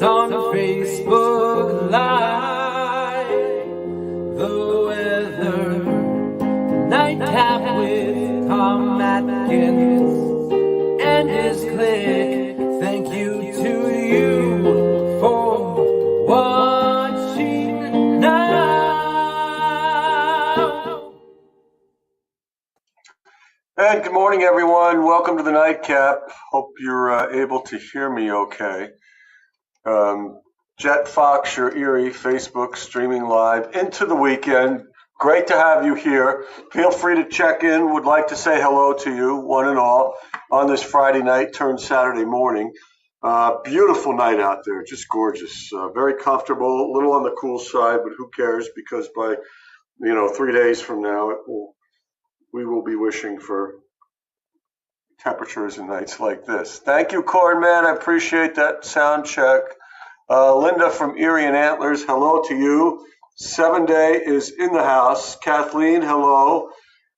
on Facebook Live. The weather, nightcap with Tom Atkins and his clique. Thank you to you for watching now. And good morning, everyone. Welcome to the Nightcap. Hope you're able to hear me okay. Jet Fox, your Erie, Facebook streaming live into the weekend. Great to have you here. Feel free to check in. Would like to say hello to you, one and all, on this Friday night turned Saturday morning. Beautiful night out there, just gorgeous. Very comfortable, a little on the cool side, but who cares? Because by 3 days from now, we will be wishing for temperatures and nights like this. Thank you, Corn Man. I appreciate that sound check. Linda from Erie and Antlers, hello to you. 7 Day is in the house. Kathleen, hello.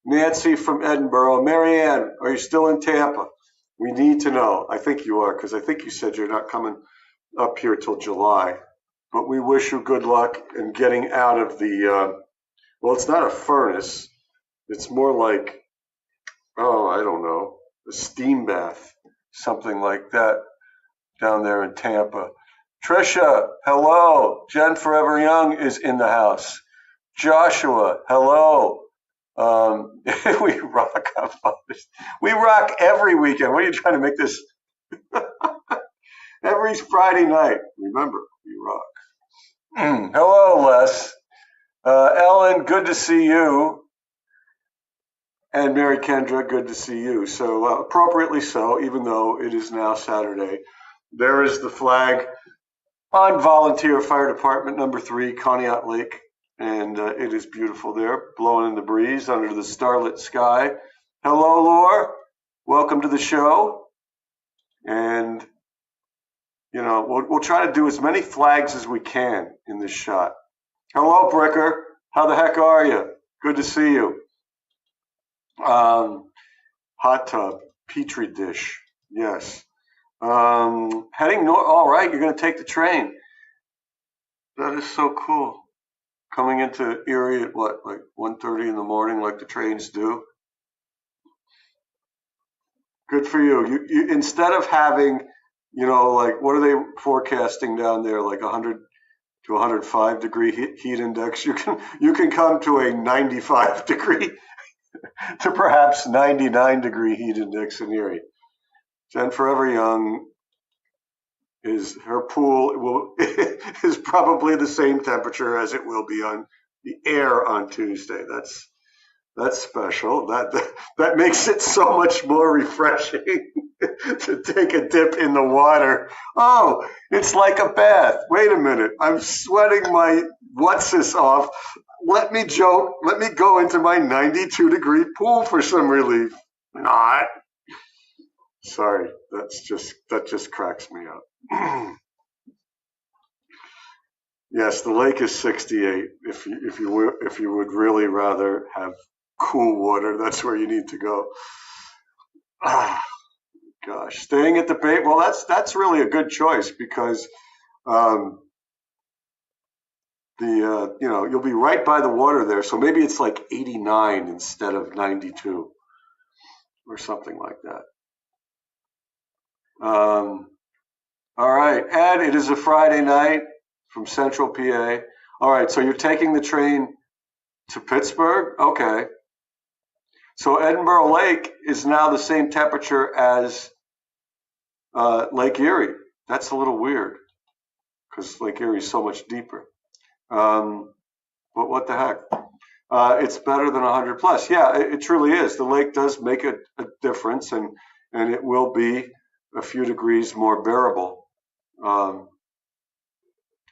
Nancy from Edinburgh. Marianne, are you still in Tampa? We need to know. I think you are, because I think you said you're not coming up here till July. But we wish you good luck in getting out of the, well, it's not a furnace. It's more like, I don't know, a steam bath, something like that down there in Tampa. Trisha, hello. Jen Forever Young is in the house. Joshua, hello. We rock on Father's. We rock every weekend. What are you trying to make this? Every Friday night. Remember, we rock. Hello, Les. Ellen, good to see you. And Mary Kendra, good to see you. So appropriately so, even though it is now Saturday. There is the flag on Volunteer Fire Department number 3, Conneaut Lake. And it is beautiful there, blowing in the breeze under the starlit sky. Hello, Laura. Welcome to the show. And, we'll try to do as many flags as we can in this shot. Hello, Bricker. How the heck are you? Good to see you. Hot tub, petri dish, yes. Heading north. All right, you're going to take the train. That is so cool. Coming into Erie at what, like 1:30 in the morning, like the trains do. Good for you. You instead of having, like what are they forecasting down there, like 100 to 105 degree heat index? You can come to a 95 degree to perhaps 99 degree heat index in Erie. Jen Forever Young, her pool is probably the same temperature as it will be on the air on Tuesday. That's special. That makes it so much more refreshing to take a dip in the water. Oh, it's like a bath. Wait a minute. I'm sweating my what's-this off. Let me go into my 92 degree pool for some relief. Not. Sorry, that just cracks me up. Yes, the lake is 68. If you would really rather have cool water, that's where you need to go. Gosh, staying at the bay. Well, that's really a good choice because you'll be right by the water there. So maybe it's like 89 instead of 92 or something like that. All right, Ed, it is a Friday night from Central PA. All right, so you're taking the train to Pittsburgh? Okay. So Edinburgh Lake is now the same temperature as Lake Erie. That's a little weird because Lake Erie is so much deeper. But what the heck? It's better than 100 plus. Yeah, it truly is. The lake does make a difference, and it will be a few degrees more bearable.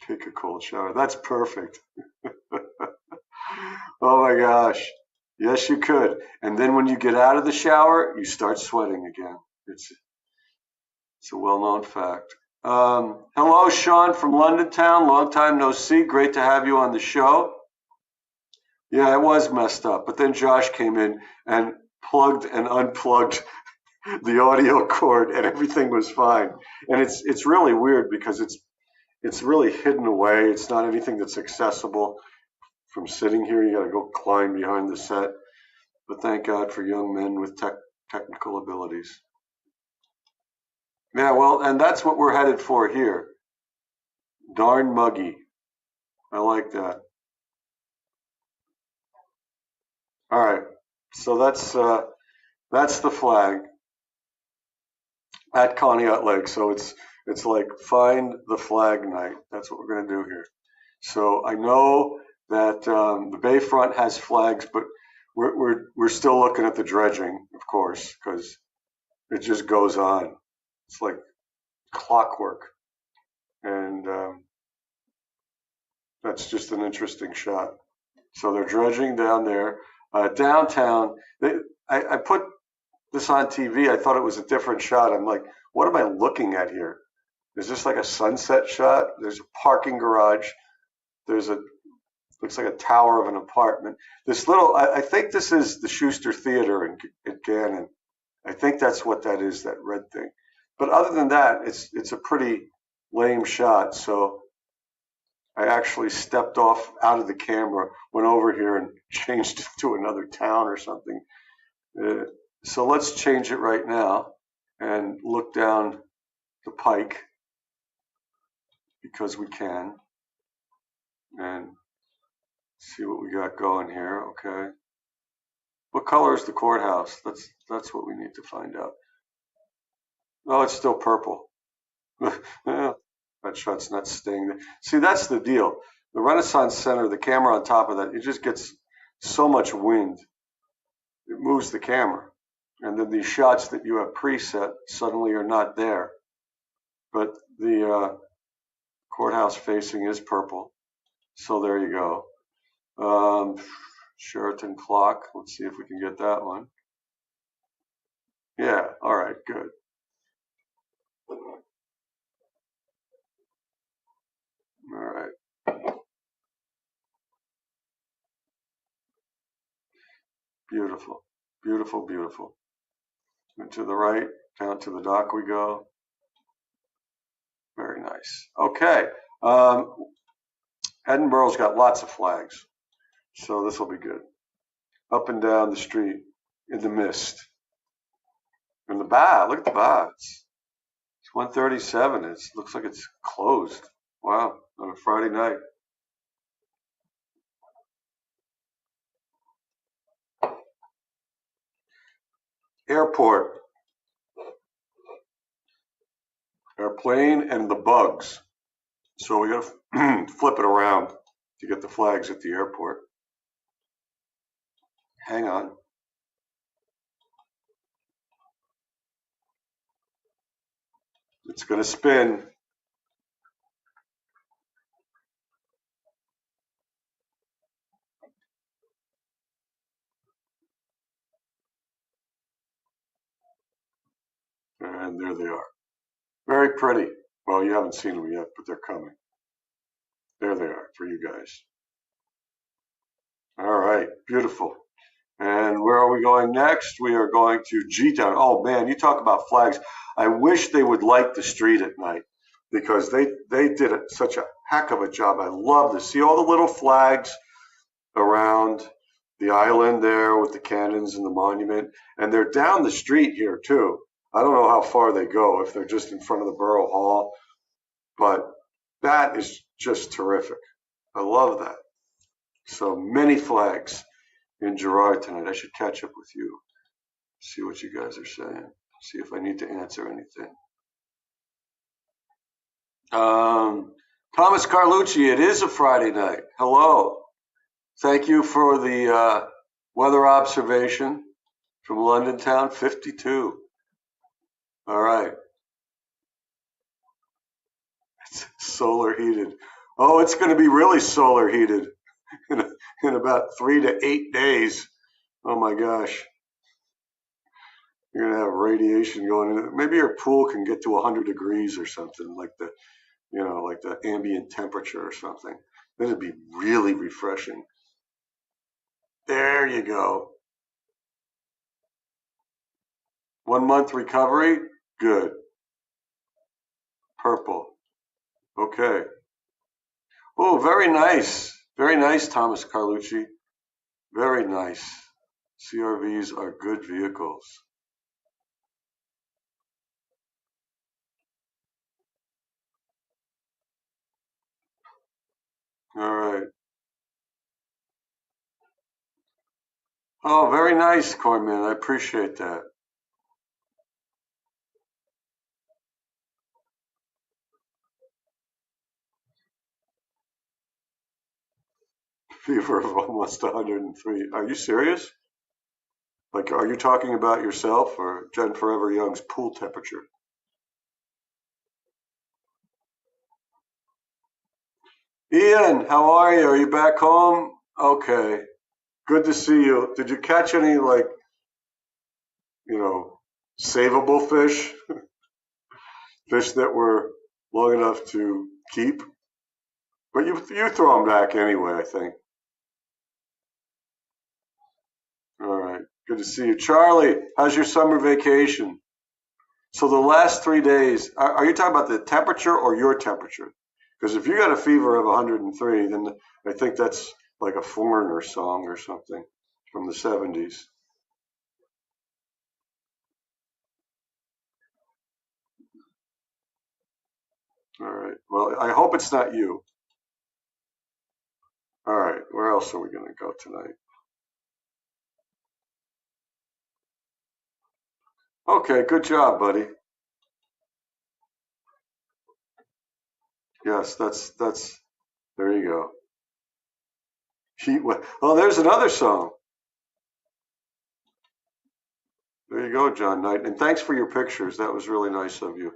Take a cold shower. That's perfect. Oh my gosh. Yes, you could. And then when you get out of the shower, you start sweating again. It's a well-known fact. Hello, Sean from London Town. Long time no see. Great to have you on the show. Yeah, it was messed up. But then Josh came in and plugged and unplugged the audio cord, and everything was fine. And it's really weird because it's it's really hidden away. It's not anything that's accessible from sitting here. You got to go climb behind the set. But thank God for young men with technical abilities. Yeah, well, and that's what we're headed for here. Darn muggy. I like that. All right, so that's the flag at Conneaut Lake. So it's like find the flag night. That's what we're gonna do here. So I know that the Bayfront has flags, but we're still looking at the dredging, of course, because it just goes on. It's like clockwork, and that's just an interesting shot. So they're dredging down there. Downtown, I put this on TV. I thought it was a different shot. I'm like, what am I looking at here? Is this like a sunset shot? There's a parking garage. There's looks like a tower of an apartment. This little, I think this is the Schuster Theater in Gannon. I think that's what that is, that red thing. But other than that, it's a pretty lame shot. So I actually stepped off out of the camera, went over here and changed it to another town or something. So let's change it right now and look down the pike because we can and see what we got going here. Okay. What color is the courthouse? That's what we need to find out. Oh, it's still purple. That shot's not staying. See, that's the deal. The Renaissance Center, the camera on top of that, it just gets so much wind. It moves the camera. And then these shots that you have preset suddenly are not there. But the courthouse facing is purple. So there you go. Sheraton clock. Let's see if we can get that one. Yeah, all right, good. All right. Beautiful, beautiful, beautiful. And to the right, down to the dock we go. Very nice. Okay. Edinburgh's got lots of flags, so this will be good. Up and down the street in the mist. And the bar, look at the bar. It's 1:37. It looks like it's closed. Wow, on a Friday night. Airport. Airplane and the bugs. So we got to flip it around to get the flags at the airport. Hang on. It's going to spin. And there they are. Very pretty. Well, you haven't seen them yet, but they're coming. There they are for you guys. All right, beautiful. And where are we going next? We are going to G-Town. Oh man, you talk about flags. I wish they would light the street at night because they did such a heck of a job. I love to see all the little flags around the island there with the cannons and the monument. And they're down the street here too. I don't know how far they go, if they're just in front of the Borough Hall, but that is just terrific. I love that. So many flags in Girard tonight. I should catch up with you, see what you guys are saying, see if I need to answer anything. Thomas Carlucci, it is a Friday night. Hello. Thank you for the weather observation from London town, 52. All right. It's solar heated. Oh, it's going to be really solar heated in about 3 to 8 days. Oh my gosh. You're going to have radiation going in. Maybe your pool can get to 100 degrees or something, like the ambient temperature or something. Then it'd be really refreshing. There you go. 1 month recovery. Good. Purple. Okay. Oh, very nice. Very nice, Thomas Carlucci. Very nice. CRVs are good vehicles. All right. Oh, very nice, Cornman. I appreciate that. Fever of almost 103. Are you serious? Like, are you talking about yourself or Jen Forever Young's pool temperature? Ian, how are you? Are you back home? Okay. Good to see you. Did you catch any, like, savable fish? Fish that were long enough to keep? But you throw them back anyway, I think. All right. Good to see you. Charlie, how's your summer vacation? So the last 3 days, are you talking about the temperature or your temperature? Because if you got a fever of 103, then I think that's like a Foreigner song or something from the 70s. All right. Well, I hope it's not you. All right. Where else are we going to go tonight? Okay. Good job, buddy. Yes, that's. There you go. Oh, there's another song. There you go, John Knight. And thanks for your pictures. That was really nice of you.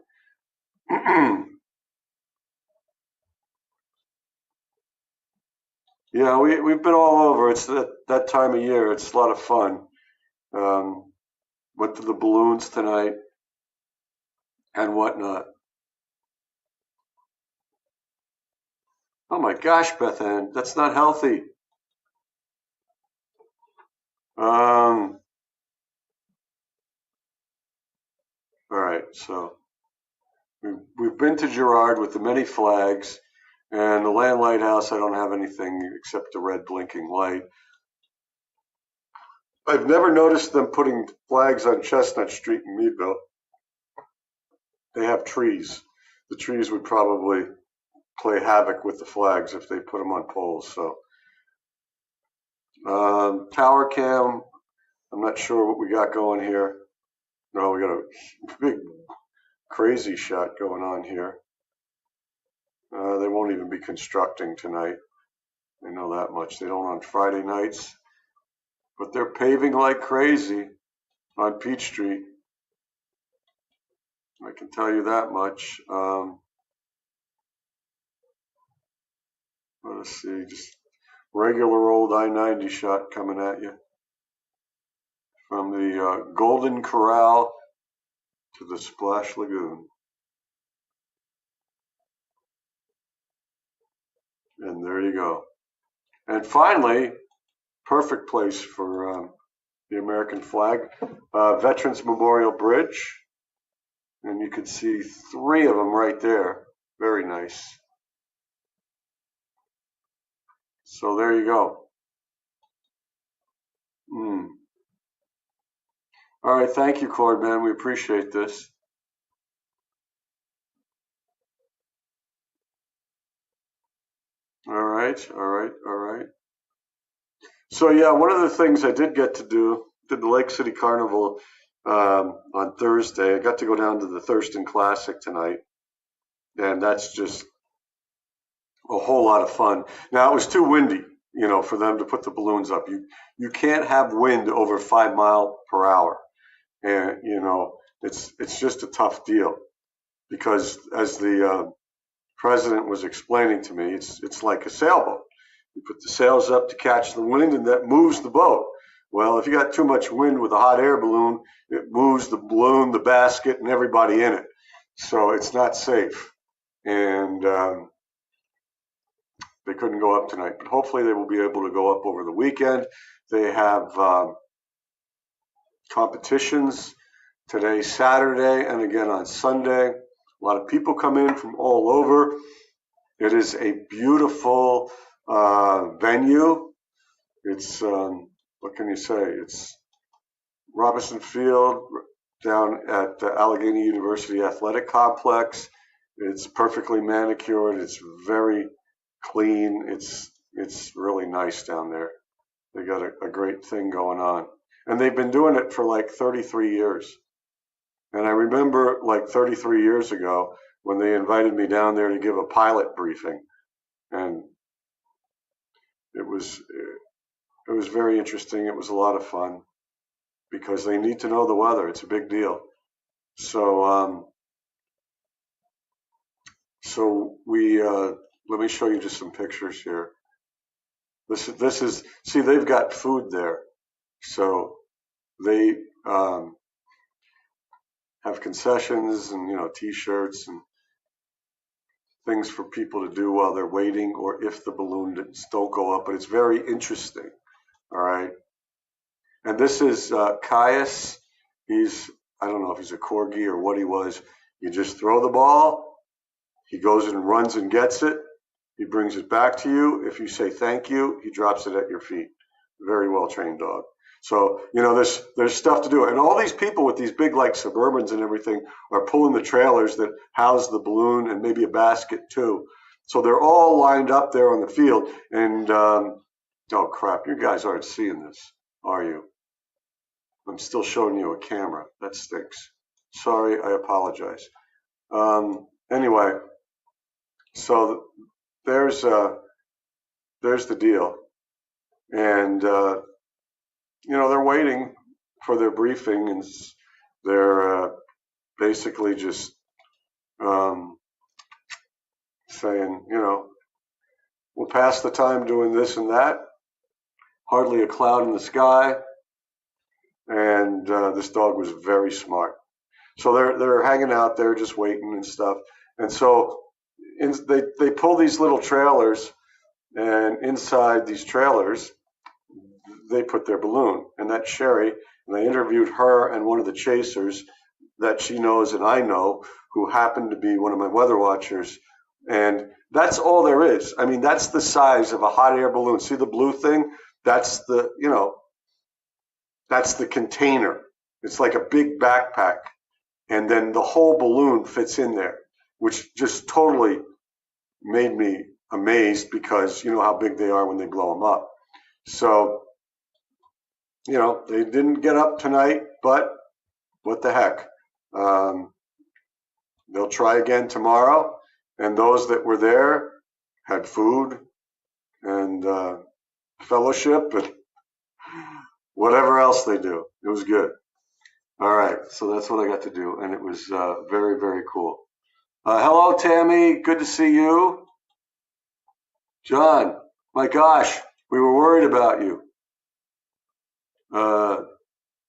Yeah, we've been all over. It's that time of year. It's a lot of fun. Um, went to the balloons tonight and whatnot. Oh my gosh, Beth Ann, that's not healthy. All right, so we've been to Girard with the many flags, and the Land Lighthouse. I don't have anything except the red blinking light. I've never noticed them putting flags on Chestnut Street in Meadville. They have trees. The trees would probably play havoc with the flags if they put them on poles. So tower cam, I'm not sure what we got going here. No, we got a big crazy shot going on here. They won't even be constructing tonight. I know that much. They don't on Friday nights, but they're paving like crazy on Peachtree. I can tell you that much. Let's see, just regular old I-90 shot coming at you from the Golden Corral to the Splash Lagoon. And there you go. And finally, perfect place for the American flag, Veterans Memorial Bridge. And you can see 3 of them right there. Very nice. So there you go. All right, thank you, Cord, man. We appreciate this. All right, all right, all right. So yeah, one of the things I did get to do, did the Lake City Carnival on Thursday. I got to go down to the Thurston Classic tonight, and that's just a whole lot of fun. Now it was too windy, for them to put the balloons up. You can't have wind over 5 miles per hour, and it's just a tough deal because as the president was explaining to me, it's like a sailboat. You put the sails up to catch the wind, and that moves the boat. Well, if you got too much wind with a hot air balloon, it moves the balloon, the basket, and everybody in it. So it's not safe. And they couldn't go up tonight, but hopefully they will be able to go up over the weekend. They have competitions today, Saturday, and again on Sunday. A lot of people come in from all over. It is a beautiful venue. It's, what can you say? It's Robinson Field down at the Allegheny University Athletic Complex. It's perfectly manicured. It's very clean. It's really nice down there. They got a great thing going on. And they've been doing it for like 33 years. And I remember like 33 years ago when they invited me down there to give a pilot briefing. And it was very interesting. It was a lot of fun because they need to know the weather. It's a big deal. So we let me show you just some pictures here. This is see, they've got food there, so they have concessions and T-shirts and things for people to do while they're waiting, or if the balloons don't go up. But it's very interesting. All right, and this is Caius. I don't know if he's a corgi or what he was. You just throw the ball. He goes and runs and gets it. He brings it back to you. If you say thank you, he drops it at your feet. Very well trained dog. So, there's stuff to do. And all these people with these big like Suburbans and everything are pulling the trailers that house the balloon and maybe a basket too. So they're all lined up there on the field. And, oh crap, you guys aren't seeing this, are you? I'm still showing you a camera. That stinks. Sorry, I apologize. Anyway, so there's the deal, and they're waiting for their briefing, and they're basically just saying, we'll pass the time doing this and that. Hardly a cloud in the sky, and this dog was very smart. So they're hanging out there, just waiting and stuff, and so. They pull these little trailers, and inside these trailers, they put their balloon. And that's Sherry. And they interviewed her and one of the chasers that she knows and I know, who happened to be one of my weather watchers. And that's all there is. I mean, that's the size of a hot air balloon. See the blue thing? That's that's the container. It's like a big backpack. And then the whole balloon fits in there, which just totally made me amazed because you know how big they are when they blow them up. So, they didn't get up tonight, but what the heck? They'll try again tomorrow. And those that were there had food and fellowship and whatever else they do. It was good. All right, so that's what I got to do, and it was very, very cool. Hello, Tammy. Good to see you. John, my gosh, we were worried about you.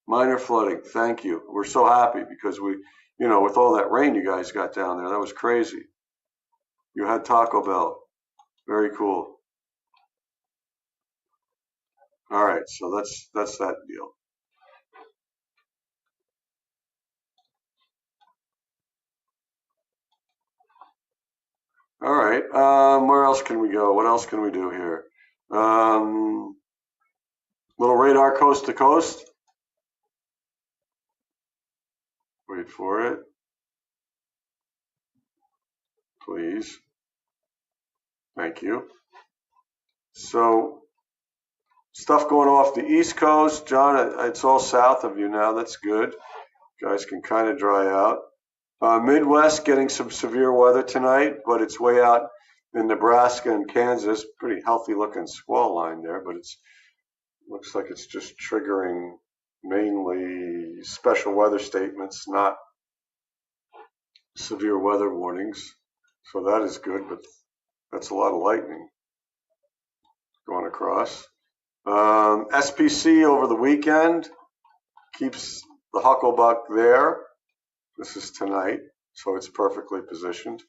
Minor flooding. Thank you. We're so happy because we, with all that rain you guys got down there, that was crazy. You had Taco Bell. Very cool. All right, so that's that deal. All right, where else can we go? What else can we do here? Little radar coast to coast. Wait for it. Please. Thank you. So, stuff going off the East Coast. John, it's all south of you now. That's good. You guys can kind of dry out. Midwest getting some severe weather tonight, but it's way out in Nebraska and Kansas. Pretty healthy looking squall line there, but looks like it's just triggering mainly special weather statements, not severe weather warnings. So that is good, but that's a lot of lightning going across. SPC over the weekend keeps the Hucklebuck there. This is tonight, so it's perfectly positioned.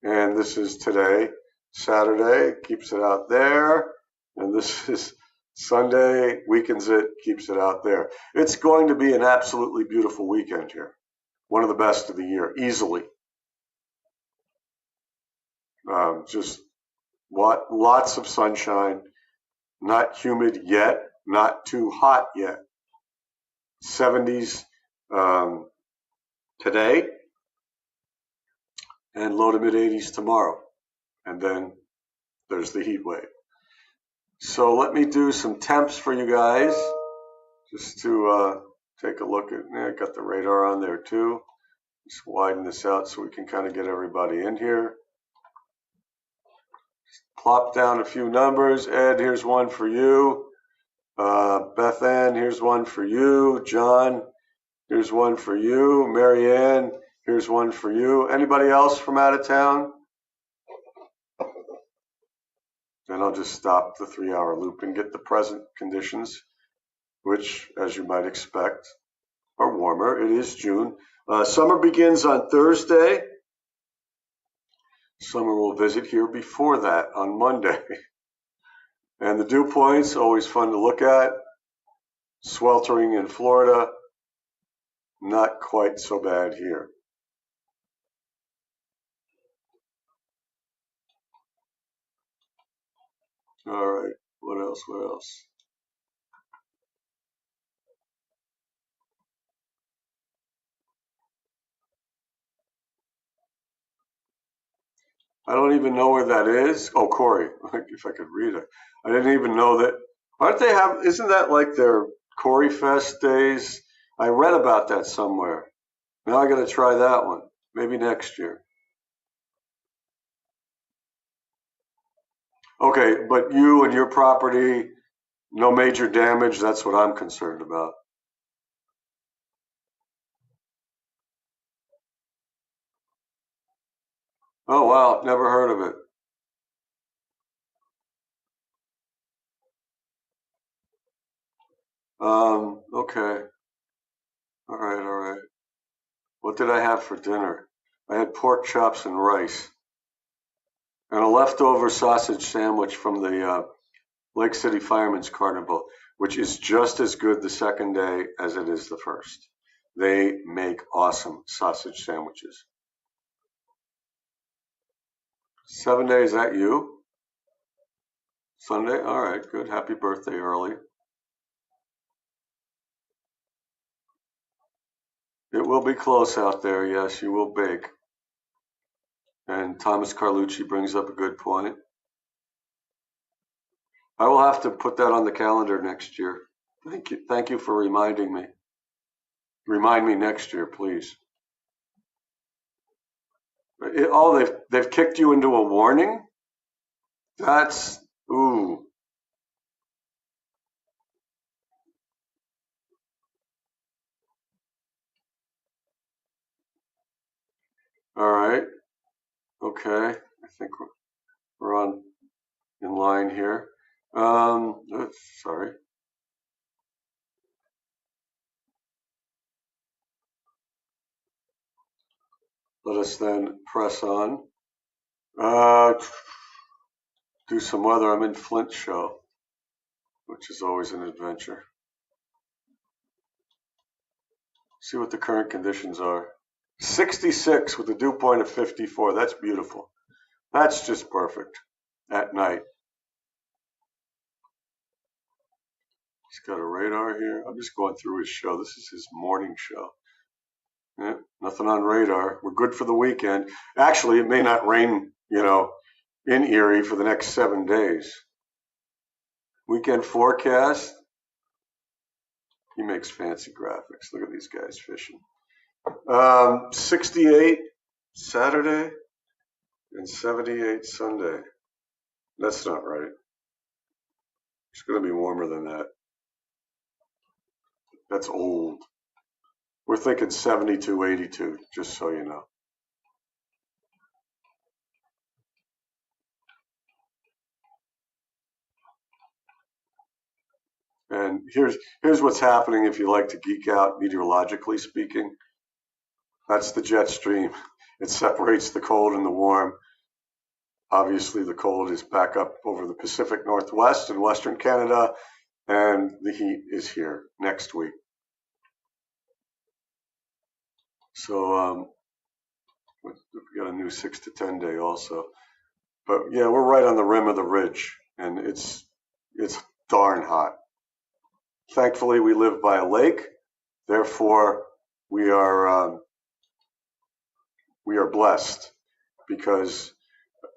And this is today, Saturday, keeps it out there. And this is Sunday, weakens it, keeps it out there. It's going to be an absolutely beautiful weekend here. One of the best of the year, easily. Just lots of sunshine, not humid yet, not too hot yet. 70s today, and low to mid 80s tomorrow. And then there's the heat wave. So let me do some temps for you guys, just to take a look at. I got the radar on there too. Just widen this out so we can kind of get everybody in here. Plop down a few numbers. Ed, here's one for you. Beth Ann, here's one for you. John, here's one for you. Mary Ann, here's one for you. Anybody else from out of town? Then I'll just stop the 3-hour loop and get the present conditions, which, as you might expect, are warmer. It is June. Summer begins on Thursday. Summer will visit here before that on Monday. And the dew points, always fun to look at. Sweltering in Florida, not quite so bad here. All right, what else? I don't even know where that is. Oh, Corey, if I could read it. I didn't even know that. Isn't that like their Corey Fest days? I read about that somewhere. Now I got to try that one. Maybe next year. Okay, but you and your property, no major damage. That's what I'm concerned about. Oh, wow. Never heard of it. Okay. All right. What did I have for dinner? I had pork chops and rice and a leftover sausage sandwich from the Lake City Firemen's Carnival, which is just as good the second day as it is the first. They make awesome sausage sandwiches. 7 days, that you? Sunday? All right, good. Happy birthday early. It will be close out there, yes, you will bake. And Thomas Carlucci brings up a good point. I will have to put that on the calendar next year. Thank you for reminding me. Remind me next year, please. They've kicked you into a warning? That's, ooh. All right. Okay. I think we're on in line here. Sorry. Let us then press on. Do some weather. I'm in Flint show, which is always an adventure. See what the current conditions are. 66 with a dew point of 54. That's beautiful. That's just perfect at night. He's got a radar here. I'm just going through his show. This is his morning show. Yeah, nothing on radar. We're good for the weekend. Actually, it may not rain, in Erie for the next 7 days. Weekend forecast. He makes fancy graphics. Look at these guys fishing. 68 Saturday and 78 Sunday. That's not right. It's going to be warmer than that. That's old. We're thinking 72, 82, just so you know. And here's what's happening if you like to geek out meteorologically speaking. That's the jet stream. It separates the cold and the warm. Obviously, the cold is back up over the Pacific Northwest and Western Canada, and the heat is here next week. So we got a new 6 to 10 day also. But yeah, we're right on the rim of the ridge, and it's darn hot. Thankfully, we live by a lake, therefore we are blessed, because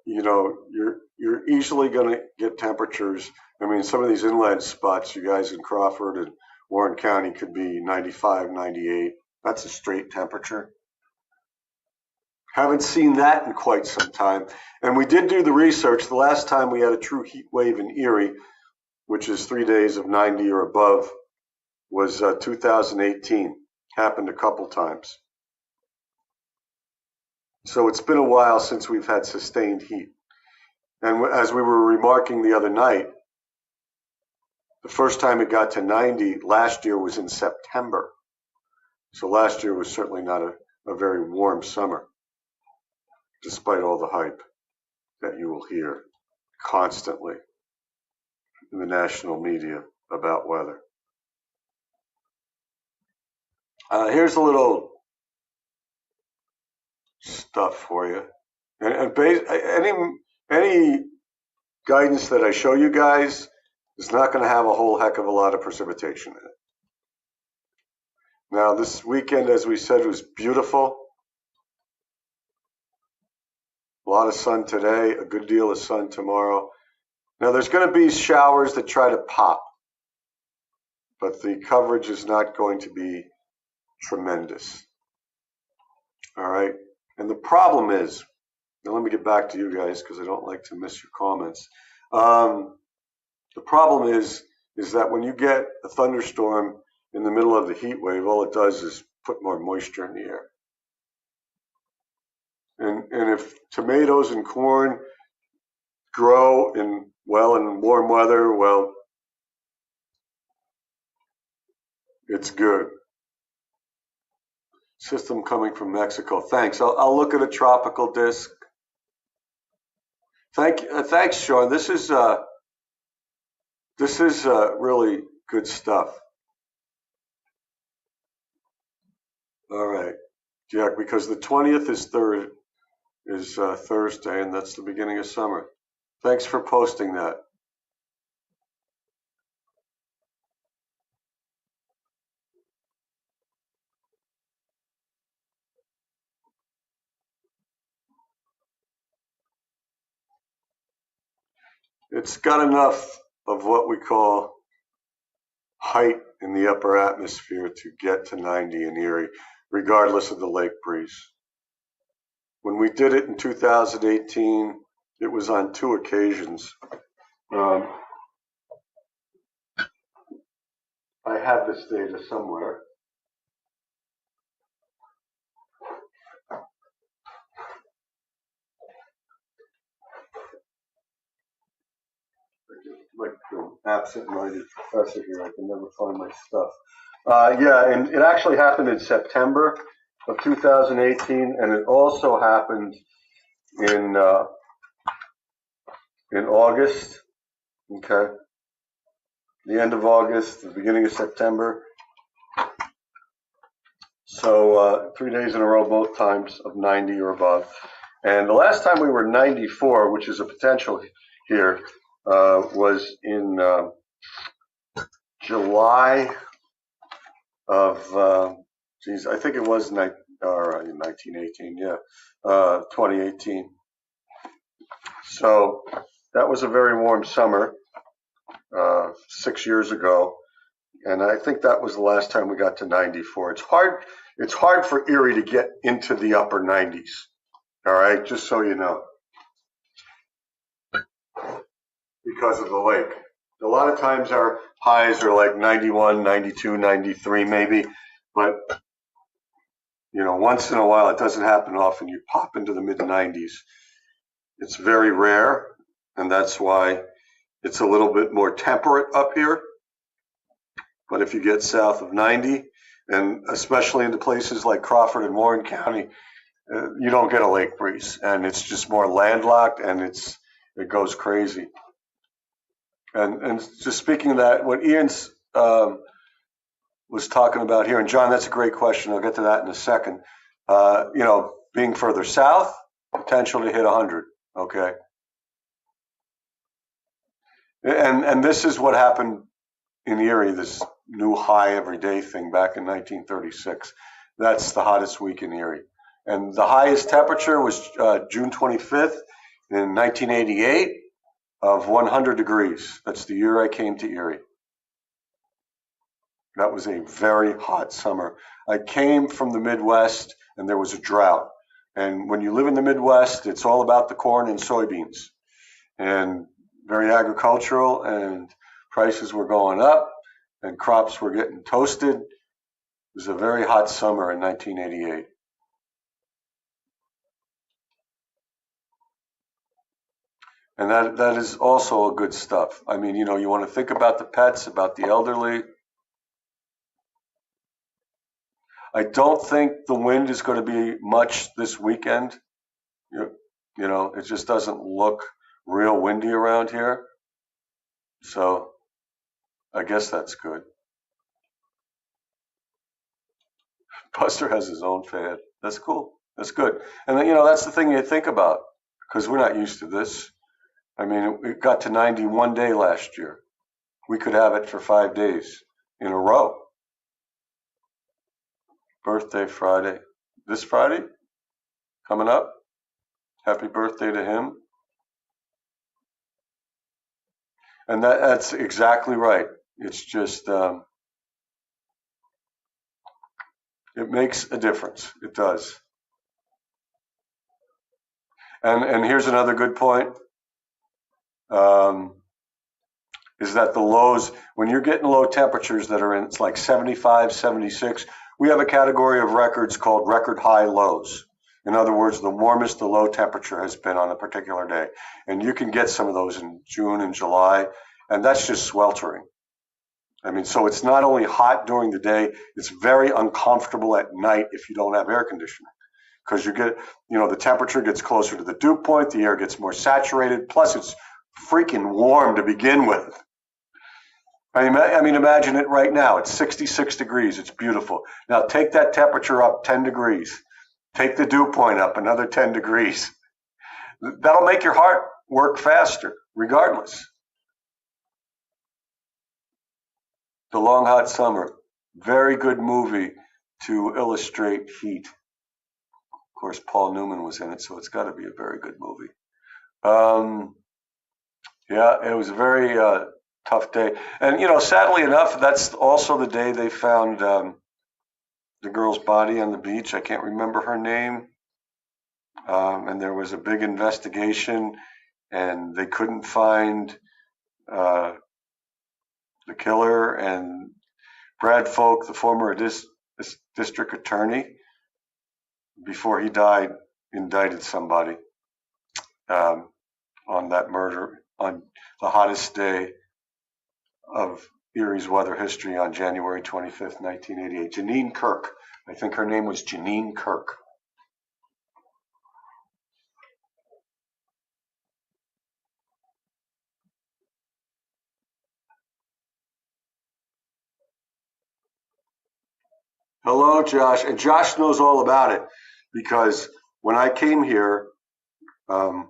you're easily going to get temperatures. I mean, some of these inland spots, you guys in Crawford and Warren County, could be 95, 98. That's a straight temperature. Haven't seen that in quite some time. And we did do the research. The last time we had a true heat wave in Erie, which is 3 days of 90 or above, was 2018. Happened a couple times. So it's been a while since we've had sustained heat. And as we were remarking the other night, the first time it got to 90 last year was in September. So last year was certainly not a very warm summer, despite all the hype that you will hear constantly in the national media about weather. Here's a little stuff for you. And any guidance that I show you guys is not going to have a whole heck of a lot of precipitation in it. Now, this weekend, as we said, was beautiful. A lot of sun today, a good deal of sun tomorrow. Now, there's going to be showers that try to pop, but the coverage is not going to be tremendous. All right. And the problem is, now let me get back to you guys because I don't like to miss your comments. The problem is that when you get a thunderstorm in the middle of the heat wave, all it does is put more moisture in the air. And if tomatoes and corn grow in warm weather, well, it's good. System coming from Mexico. Thanks. I'll look at a tropical disc. Thanks, Sean. This is really good stuff. All right, yeah, because the 20th is Thursday, and that's the beginning of summer. Thanks for posting that. It's got enough of what we call height in the upper atmosphere to get to 90 in Erie, regardless of the lake breeze. When we did it in 2018, it was on 2 occasions. I have this data somewhere. Like the absent-minded professor here, I can never find my stuff. Yeah, and it actually happened in September of 2018, and it also happened in August. Okay, the end of August, the beginning of September. So 3 days in a row, both times of 90 or above. And the last time we were 94, which is a potential here, was in July of, I think it was 1918, yeah, 2018. So that was a very warm summer 6 years ago, and I think that was the last time we got to 94. It's hard for Erie to get into the upper 90s, all right, just so you know, because of the lake. A lot of times our highs are like 91, 92, 93 maybe, but once in a while, it doesn't happen often, you pop into the mid-90s. It's very rare, and that's why it's a little bit more temperate up here. But if you get south of 90, and especially into places like Crawford and Warren County, you don't get a lake breeze, and it's just more landlocked, and it goes crazy. And just speaking of that, what Ian's was talking about here, and John, that's a great question. I'll get to that in a second. Being further south, potential to hit 100. Okay, And this is what happened in Erie, this new high everyday thing back in 1936. That's the hottest week in Erie. And the highest temperature was June 25th in 1988 of 100 degrees. That's the year I came to Erie. That was a very hot summer. I came from the Midwest and there was a drought. And when you live in the Midwest, it's all about the corn and soybeans. And very agricultural, and prices were going up and crops were getting toasted. It was a very hot summer in 1988. And that is also a good stuff. I mean, you know, you want to think about the pets, about the elderly. I don't think the wind is going to be much this weekend. You know, it just doesn't look real windy around here. So I guess that's good. Buster has his own fan. That's cool. That's good. And then, you know, that's the thing you think about because we're not used to this. I mean, it got to 91 day last year. We could have it for 5 days in a row. Birthday Friday. This Friday? Coming up? Happy birthday to him. And that's exactly right. It's just, it makes a difference. It does. And here's another good point. Is that the lows, when you're getting low temperatures that are in, it's like 75, 76, we have a category of records called record high lows. In other words, the warmest the low temperature has been on a particular day. And you can get some of those in June and July, and that's just sweltering. I mean, so it's not only hot during the day, it's very uncomfortable at night if you don't have air conditioning. Because you get, you know, the temperature gets closer to the dew point, the air gets more saturated, plus it's freaking warm to begin with. I mean, imagine it right now. It's 66 degrees. It's beautiful. Now take that temperature up 10 degrees. Take the dew point up another 10 degrees. That'll make your heart work faster, regardless. The Long Hot Summer. Very good movie to illustrate heat. Of course, Paul Newman was in it, so it's got to be a very good movie. Yeah, it was a very tough day. And, you know, sadly enough, that's also the day they found the girl's body on the beach. I can't remember her name. And there was a big investigation, and they couldn't find the killer. And Brad Folk, the former district attorney, before he died, indicted somebody on that murder on the hottest day of Erie's weather history on January 25th, 1988. Janine Kirk. I think her name was Janine Kirk. Hello, Josh. And Josh knows all about it because when I came here to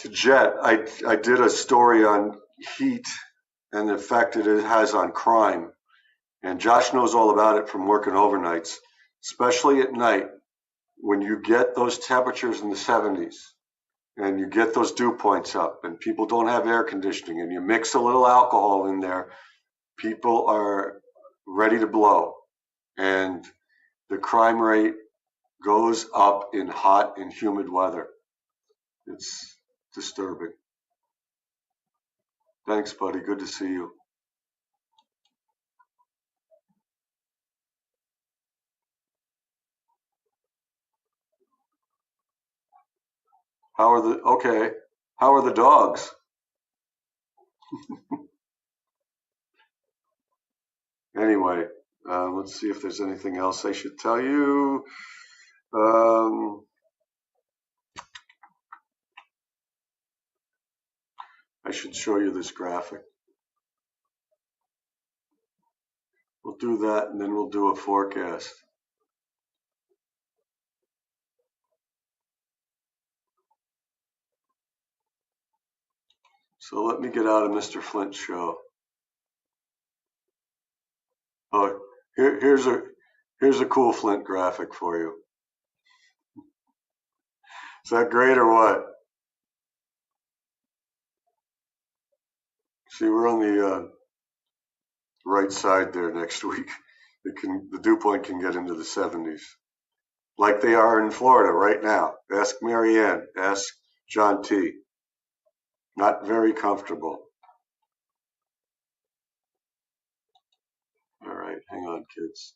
Jet, I did a story on heat and the effect it has on crime. And Josh knows all about it from working overnights, especially at night when you get those temperatures in the 70s and you get those dew points up and people don't have air conditioning and you mix a little alcohol in there, people are ready to blow. And the crime rate goes up in hot and humid weather. It's disturbing. Thanks, buddy. Good to see you. How are the dogs? Anyway, let's see if there's anything else I should tell you. I should show you this graphic. We'll do that and then we'll do a forecast. So let me get out of Mr. Flint's show. Oh, here's a cool Flint graphic for you. Is that great or what? See, we're on the right side there next week. The dew point can get into the 70s, like they are in Florida right now. Ask Marianne, ask John T. Not very comfortable. All right, hang on, kids.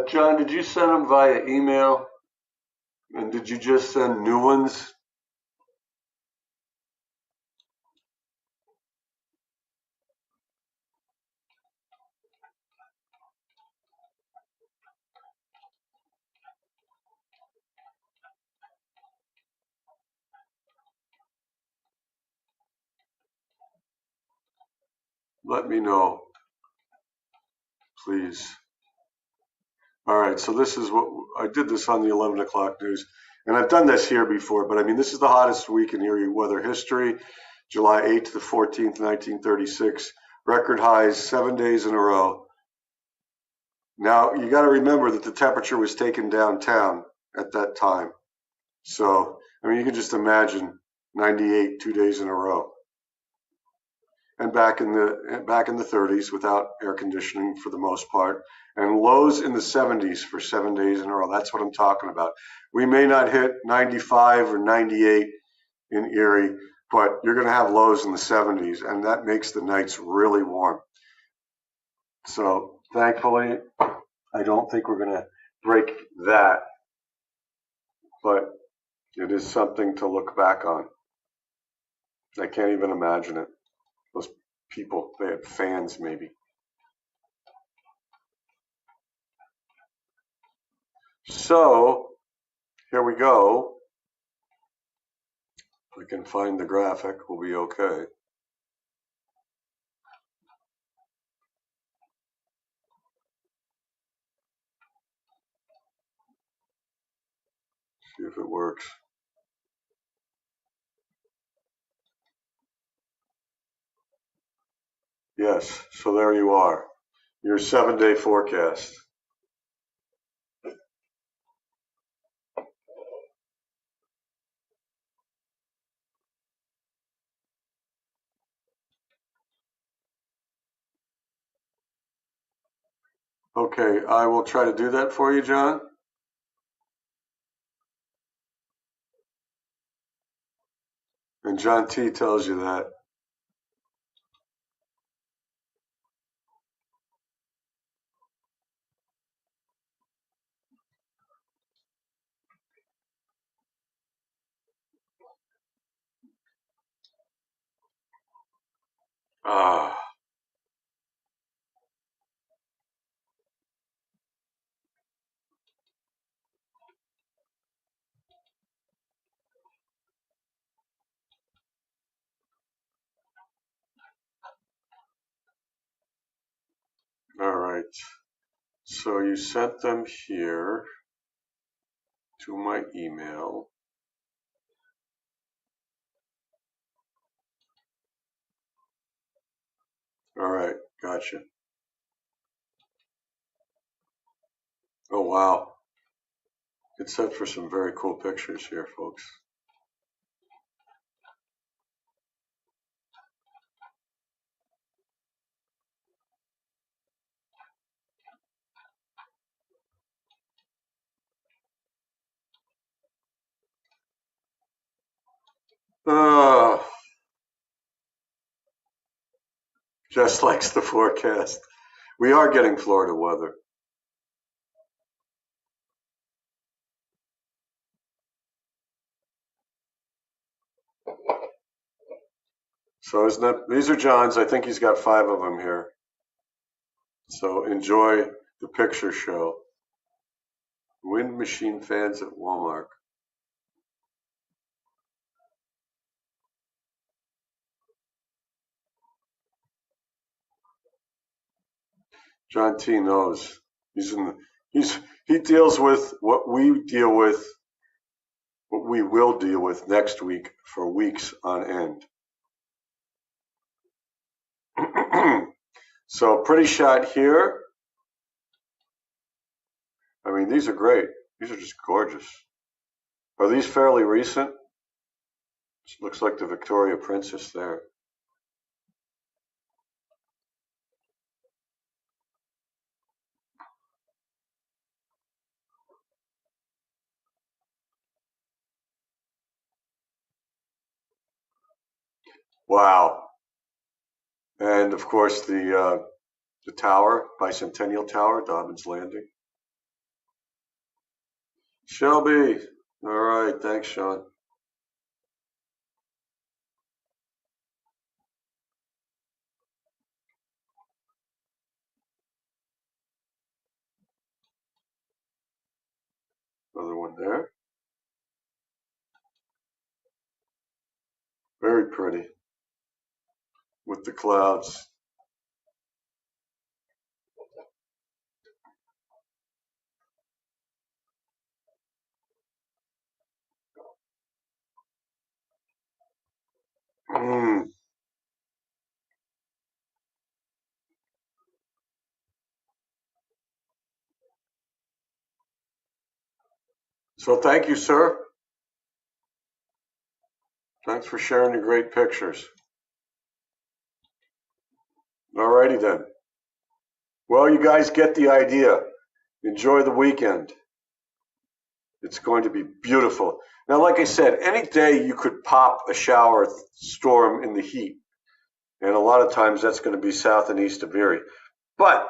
John, did you send them via email? And did you just send new ones? Let me know, please. All right, so this is what I did this on the 11 o'clock news, and I've done this here before, but I mean, this is the hottest week in Erie weather history, July 8th to the 14th, 1936. Record highs 7 days in a row. Now, you got to remember that the temperature was taken downtown at that time. So, I mean, you can just imagine 98 2 days in a row. And back in the 30s without air conditioning for the most part, and lows in the 70s for 7 days in a row. That's what I'm talking about. We may not hit 95 or 98 in Erie, but you're going to have lows in the 70s, and that makes the nights really warm. So thankfully, I don't think we're going to break that, but it is something to look back on. I can't even imagine it. Those people, they had fans maybe. So here we go. If we can find the graphic, we'll be okay. See if it works. Yes, so there you are. Your 7-day forecast. Okay, I will try to do that for you, John. And John T tells you that. Ah. All right. So you sent them here to my email. All right, gotcha. Oh, wow. It's set for some very cool pictures here, folks. Just likes the forecast. We are getting Florida weather. So isn't that, these are John's. I think he's got 5 of them here. So enjoy the picture show. Wind machine fans at Walmart. John T knows. He deals with what we deal with, what we will deal with next week for weeks on end. So pretty shot here. I mean, these are great. These are just gorgeous. Are these fairly recent? It looks like the Victoria Princess there. Wow. And of course the tower, Bicentennial Tower, Dobbins Landing. Shelby. All right. Thanks, Sean. Another one there. Very pretty with the clouds. Mm. So thank you, sir. Thanks for sharing the great pictures. All righty then. Well, you guys get the idea. Enjoy the weekend. It's going to be beautiful. Now, like I said, any day you could pop a shower storm in the heat. And a lot of times that's going to be south and east of Erie. But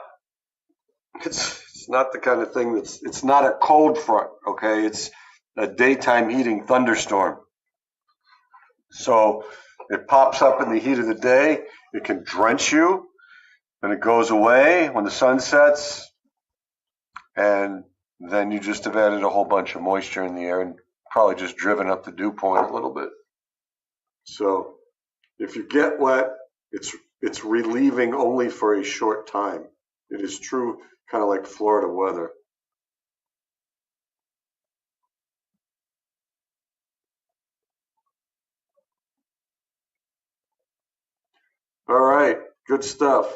it's not the kind of thing it's not a cold front, okay? It's a daytime heating thunderstorm. So it pops up in the heat of the day. It can drench you, and it goes away when the sun sets. And then you just have added a whole bunch of moisture in the air and probably just driven up the dew point a little bit. So if you get wet, it's relieving only for a short time. It is true, kind of like Florida weather. All right, good stuff.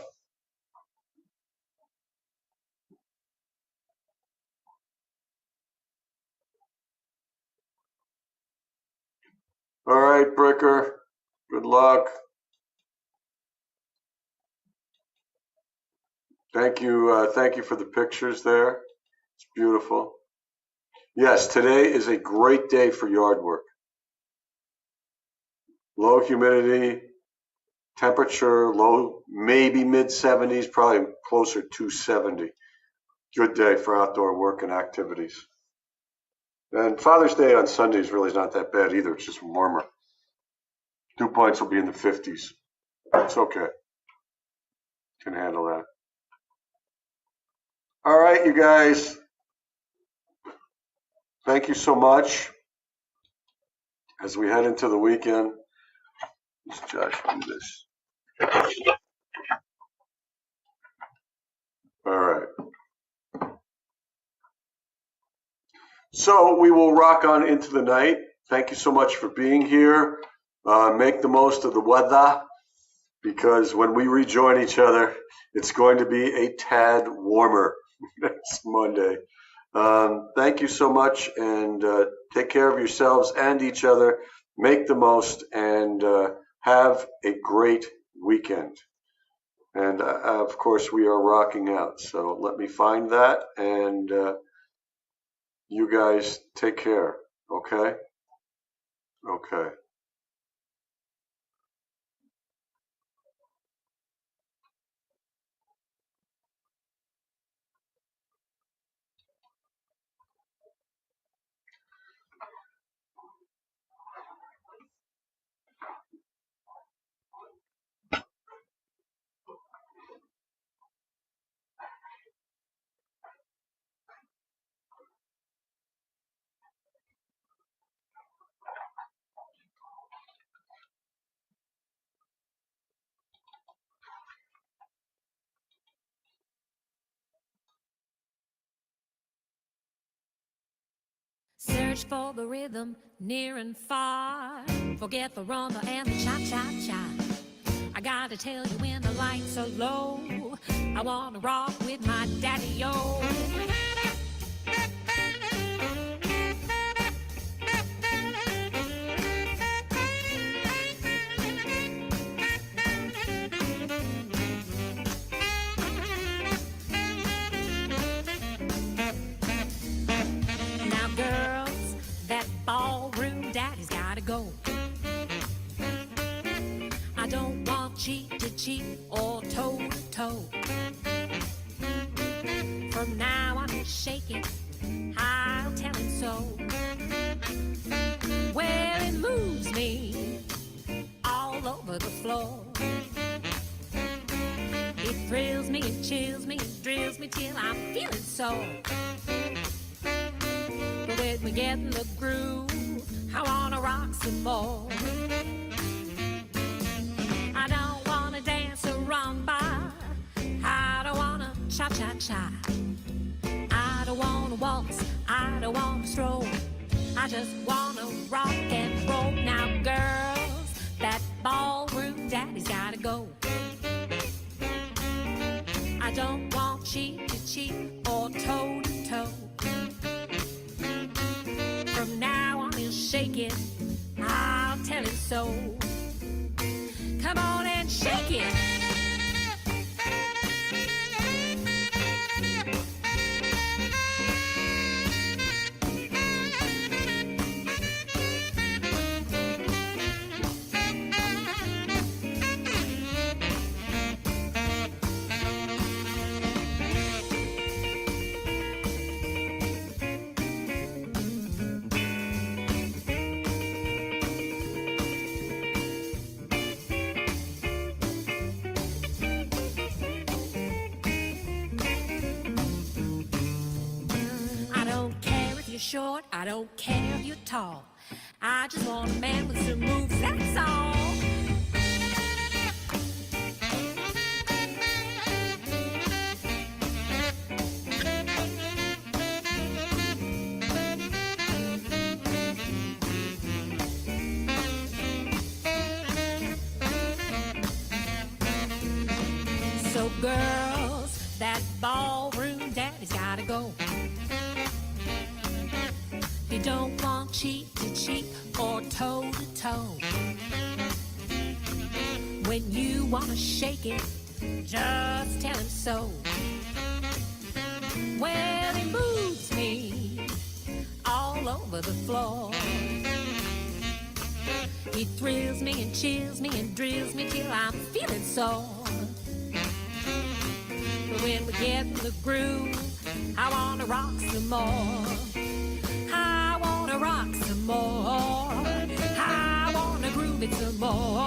All right, Bricker, good luck. Thank you for the pictures there. It's beautiful. Yes, today is a great day for yard work. Low humidity, temperature low, maybe mid 70s, probably closer to 70. Good day for outdoor work and activities. And Father's Day on Sundays really is not that bad either. It's just warmer. Dew points will be in the 50s. It's okay. Can handle that. All right, you guys. Thank you so much. As we head into the weekend, let's Josh do this. All right. So we will rock on into the night. Thank you so much for being here. Make the most of the weather, because when we rejoin each other, it's going to be a tad warmer next Monday. Thank you so much, and take care of yourselves and each other. Make the most, and have a great weekend. And of course, we are rocking out. So let me find that, and you guys take care. Okay? Okay. Search for the rhythm near and far. Forget the rumba and the cha-cha-cha. I gotta tell you when the lights are low, I wanna rock with my daddy-o. Now girls, that ballroom daddy's gotta go. I don't want cheek to cheek or toe to toe. From now on he'll shake it, I'll tell him so. Well, it moves me all over the floor. It thrills me, it chills me, it drills me till I'm feeling sore. But when we get in the groove, I wanna rock some more. I don't wanna dance a rumba, I don't wanna cha-cha-cha. I don't wanna waltz, I don't wanna stroll, I just wanna rock and roll. Now girls, that ballroom daddy's gotta go. I don't want cheek to cheek or toe to toe. From now on he'll shake it, I'll tell him so. Come on and shake it. Short, I don't care if you're tall. I just want a man with some moves, that's all. So girls, that ballroom daddy's gotta go. You don't want cheek to cheek or toe to toe. When you wanna shake it, just tell him so. Well, he moves me all over the floor. He thrills me and chills me and drills me till I'm feeling sore. But when we get in the groove, I wanna rock some more. I wanna rock some more. I wanna groove it some more.